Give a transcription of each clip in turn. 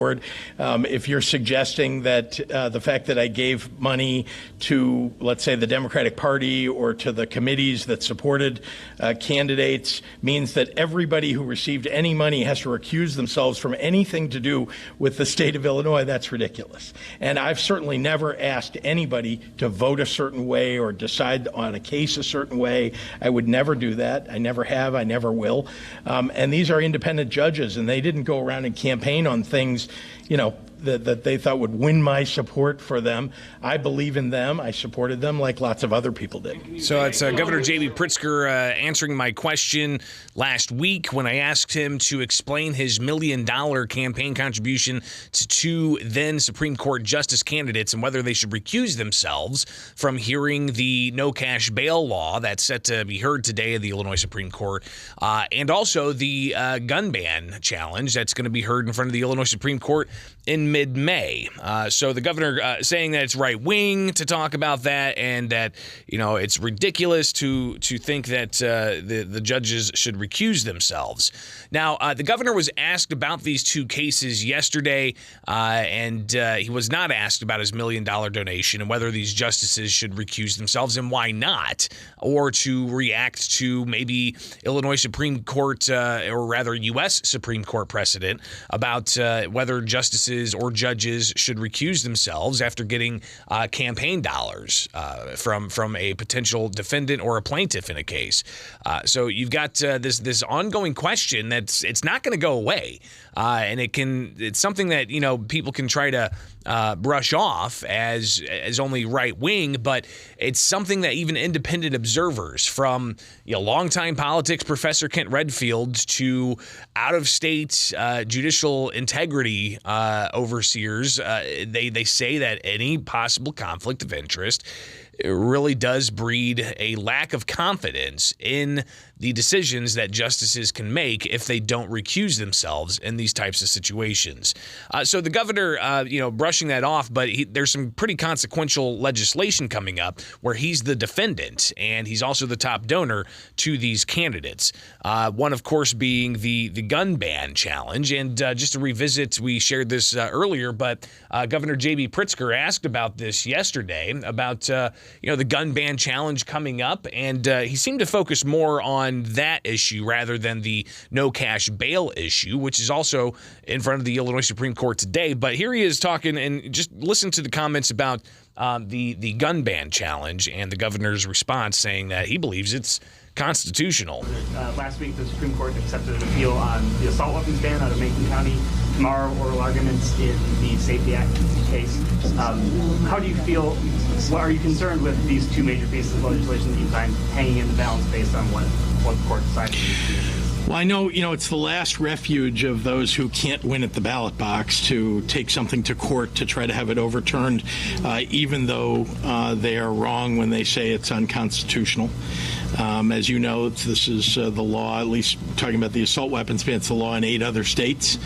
If you're suggesting that the fact that I gave money to, let's say, the Democratic Party or to the committees that supported candidates means that everybody who received any money has to recuse themselves from anything to do with the state of Illinois, that's ridiculous. And I've certainly never asked anybody to vote a certain way or decide on a case a certain way. I would never do that. I never have. I never will. And these are independent judges, and they didn't go around and campaign on things that they thought would win my support for them. I believe in them. I supported them like lots of other people did. So it's Governor J.B. Pritzker answering my question last week when I asked him to explain his $1 million campaign contribution to two then Supreme Court justice candidates and whether they should recuse themselves from hearing the no cash bail law that's set to be heard today in the Illinois Supreme Court, and also the gun ban challenge that's going to be heard in front of the Illinois Supreme Court in mid-May. So the governor saying that it's right-wing to talk about that and that, it's ridiculous to think that the judges should recuse themselves. Now, the governor was asked about these two cases yesterday, and he was not asked about his $1 million donation and whether these justices should recuse themselves and why not, or to react to maybe Illinois Supreme Court, or rather U.S. Supreme Court precedent about whether justices or judges should recuse themselves after getting campaign dollars from a potential defendant or a plaintiff in a case. So you've got this ongoing question that's it's not going to go away, and it's something that people can try to brush off as only right wing, but it's something that even independent observers from longtime politics professor Kent Redfield to out of state judicial integrity overseers, they say that any possible conflict of interest really does breed a lack of confidence in the decisions that justices can make if they don't recuse themselves in these types of situations. So the governor, brushing that off, but there's some pretty consequential legislation coming up where he's the defendant and he's also the top donor to these candidates. One, of course, being the gun ban challenge. And just to revisit, we shared this earlier, but Governor J.B. Pritzker asked about this yesterday, about the gun ban challenge coming up, and he seemed to focus more on that issue rather than the no cash bail issue, which is also in front of the Illinois Supreme Court today. But here he is talking, and just listen to the comments about the gun ban challenge and the governor's response, saying that he believes it's constitutional. Last week, the Supreme Court accepted an appeal on the assault weapons ban out of Macon County. Tomorrow, oral arguments in the Safety Act case. How do you feel? Are you concerned with these two major pieces of legislation that you find hanging in the balance based on what the court decided in these two issues? Well, I know, it's the last refuge of those who can't win at the ballot box to take something to court to try to have it overturned, even though they are wrong when they say it's unconstitutional. As you know, this is the law, at least talking about the assault weapons ban, it's the law in 8 other states.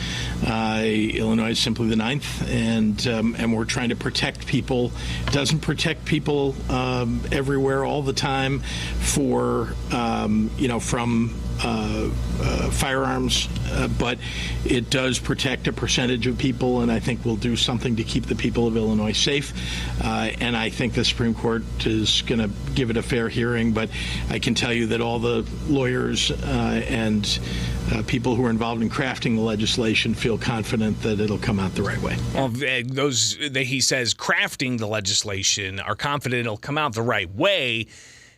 Illinois is simply the 9th, and we're trying to protect people. It doesn't protect people everywhere all the time from firearms, but it does protect a percentage of people, and I think we'll do something to keep the people of Illinois safe. And I think the Supreme Court is going to give it a fair hearing, but I can tell you that all the lawyers and people who are involved in crafting the legislation feel confident that it'll come out the right way. Well, those that he says crafting the legislation are confident it'll come out the right way.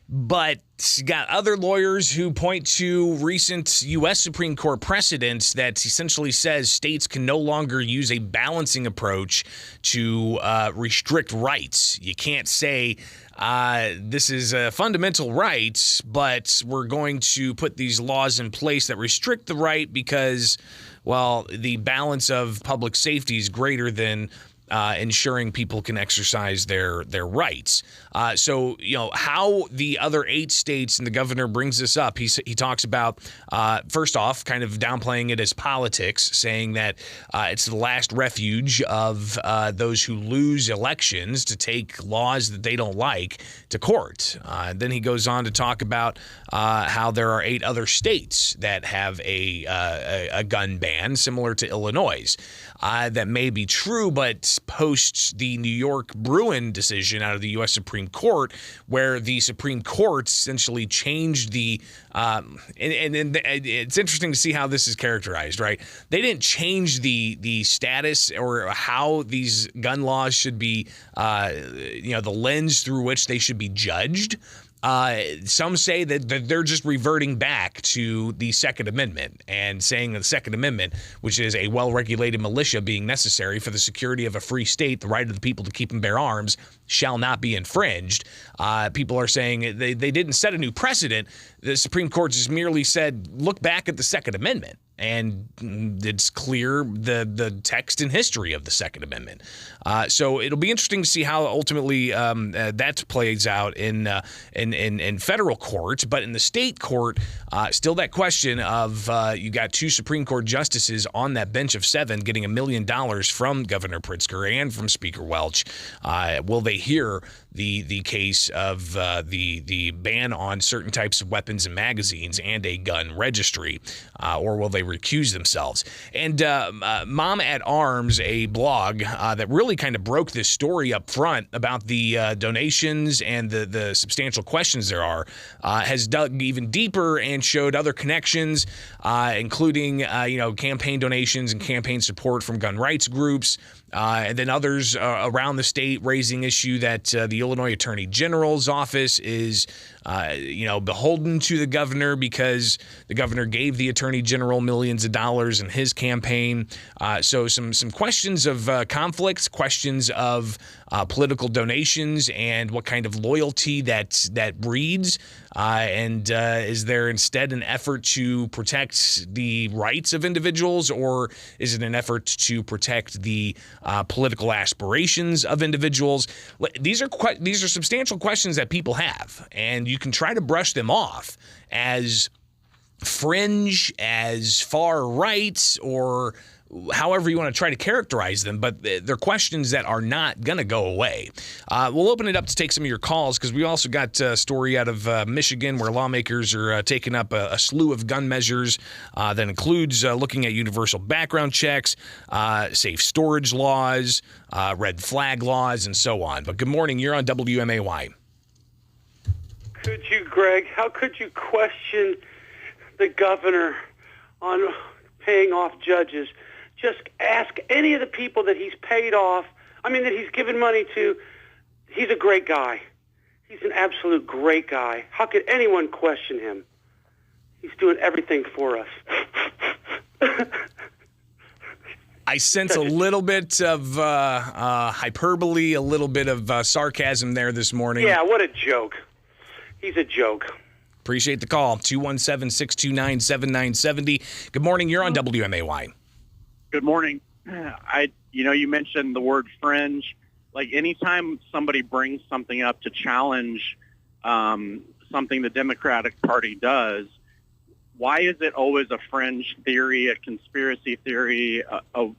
But you got other lawyers who point to recent U.S. Supreme Court precedents that essentially says states can no longer use a balancing approach to restrict rights. You can't say this is a fundamental right, but we're going to put these laws in place that restrict the right because, well, the balance of public safety is greater than ensuring people can exercise their rights. So, how the other 8 states, and the governor brings this up, he talks about, first off, kind of downplaying it as politics, saying that it's the last refuge of those who lose elections to take laws that they don't like to court. Then he goes on to talk about how there are 8 other states that have a gun ban, similar to Illinois. That may be true, but post the New York Bruin decision out of the U.S. Supreme Court, where the Supreme Court essentially changed the and it's interesting to see how this is characterized, right? They didn't change the status or how these gun laws should be, the lens through which they should be judged. Some say that they're just reverting back to the Second Amendment and saying that the Second Amendment, which is a well-regulated militia being necessary for the security of a free state, the right of the people to keep and bear arms, shall not be infringed. People are saying they didn't set a new precedent. The Supreme Court just merely said, look back at the Second Amendment. And it's clear the text and history of the Second Amendment. So it'll be interesting to see how ultimately that plays out in federal court. But in the state court, still that question of you got 2 Supreme Court justices on that bench of 7 getting $1 million from Governor Pritzker and from Speaker Welch. Will they hear the case of the ban on certain types of weapons and magazines and a gun registry, or will they recuse themselves? And Mom at Arms, a blog that really kind of broke this story up front about the donations and the substantial questions there are, has dug even deeper and showed other connections, including campaign donations and campaign support from gun rights groups. And then others around the state raising issue that the Illinois Attorney General's office is, beholden to the governor because the governor gave the Attorney General millions of dollars in his campaign. So some questions of conflicts, questions of political donations, and what kind of loyalty that breeds. And is there instead an effort to protect the rights of individuals, or is it an effort to protect the political aspirations of individuals? These are substantial questions that people have, and you can try to brush them off as fringe, as far right, or however you want to try to characterize them, but they're questions that are not going to go away. We'll open it up to take some of your calls, because we also got a story out of Michigan where lawmakers are taking up a slew of gun measures that includes looking at universal background checks, safe storage laws, red flag laws, and so on. But good morning. You're on WMAY. Could you, Greg, how could you question the governor on paying off judges? Just ask any of the people that he's paid off, that he's given money to. He's a great guy. He's an absolute great guy. How could anyone question him? He's doing everything for us. I sense a little bit of hyperbole, a little bit of sarcasm there this morning. Yeah, what a joke. He's a joke. Appreciate the call. 217-629-7970. Good morning. You're on WMAY. Good morning. You mentioned the word fringe. Like, anytime somebody brings something up to challenge something the Democratic Party does, why is it always a fringe theory, a conspiracy theory, a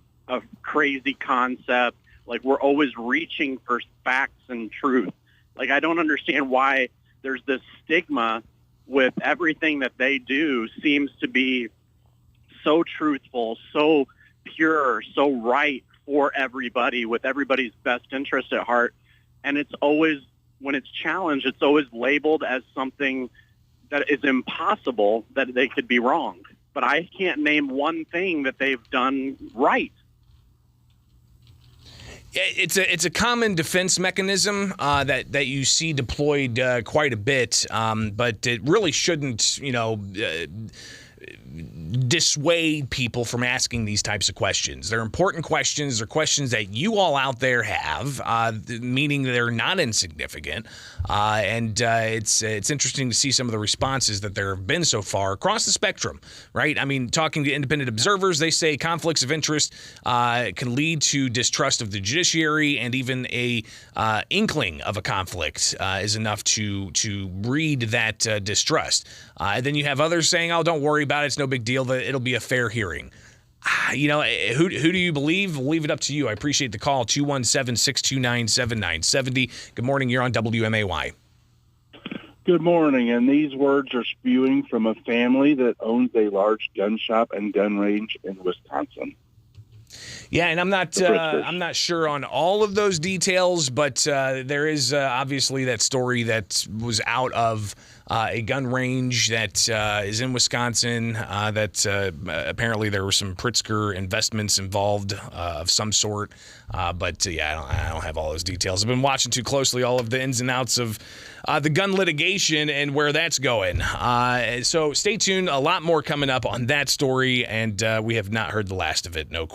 crazy concept? Like, we're always reaching for facts and truth. Like, I don't understand why there's this stigma with everything that they do seems to be so truthful, so pure, so right for everybody, with everybody's best interest at heart. And it's always, when it's challenged, it's always labeled as something that is impossible, that they could be wrong. But I can't name one thing that they've done right. It's a common defense mechanism that you see deployed quite a bit, but it really shouldn't, dissuade people from asking these types of questions. They're important questions. They're questions that you all out there have, meaning they're not insignificant. And it's interesting to see some of the responses that there have been so far across the spectrum, right? I mean, talking to independent observers, they say conflicts of interest can lead to distrust of the judiciary, and even a inkling of a conflict is enough to breed that distrust. And then you have others saying, "Oh, don't worry about it. It's no big deal. It'll be a fair hearing." Who do you believe? We'll leave it up to you. I appreciate the call. 217-629-7970. Good morning. You're on WMAY. Good morning. And these words are spewing from a family that owns a large gun shop and gun range in Wisconsin. Yeah, and I'm not sure on all of those details, but there is obviously that story that was out of a gun range that is in Wisconsin. That apparently there were some Pritzker investments involved of some sort. But I don't have all those details. I've been watching too closely all of the ins and outs of the gun litigation and where that's going. So stay tuned. A lot more coming up on that story, and we have not heard the last of it. No.